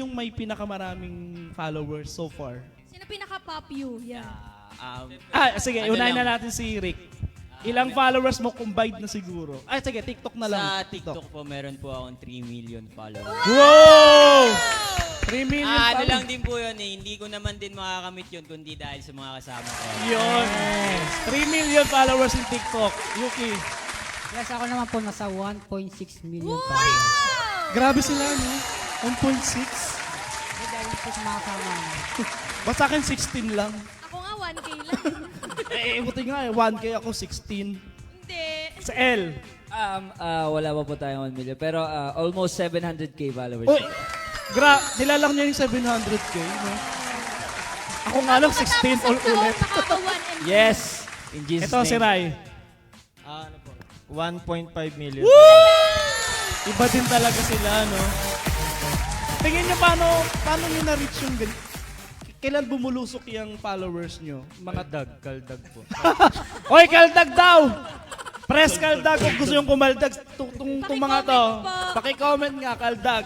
yung may pinakamaraming followers so far? Sino pinaka-pop you? Yeah. Sige, unahin na natin si Rick. Ilang followers mo combined na siguro? Sige, TikTok na lang. Sa TikTok po, meron po akong 3 million followers. Wow! 3 million Ano followers. lang din po yun eh. Hindi ko naman din makakamit yun kundi dahil sa mga kasama ko. Yun. 3 million followers in TikTok. Yuki. Yes, ako naman po nasa 1.6 million Wow! followers. Grabe sila, no? 1.6. Dahil po sa mga kasama ko. Ba't sa akin 16 lang? Ako nga, 1K lang. Buti nga 1K ako, 16. Hindi. Sa L. Wala pa po tayong 1 million. Pero almost 700k followers. Uy! Nilalang niya yung 700K, no? Ako nga lang, 16 all ulit. Nakaka-1 million. Yes! In Jesus' Ito si name. Rai. Ano po? 1.5 million. Iba din talaga sila, no? Tingin niyo paano niyo na-reach yung kailan bumulusok yung followers niyo? Kaldag po. Oy, kaldag daw! Press kaldag kung gusto yung kumaldag. Itong mga to. Paki-comment po. Paki-comment nga, kaldag.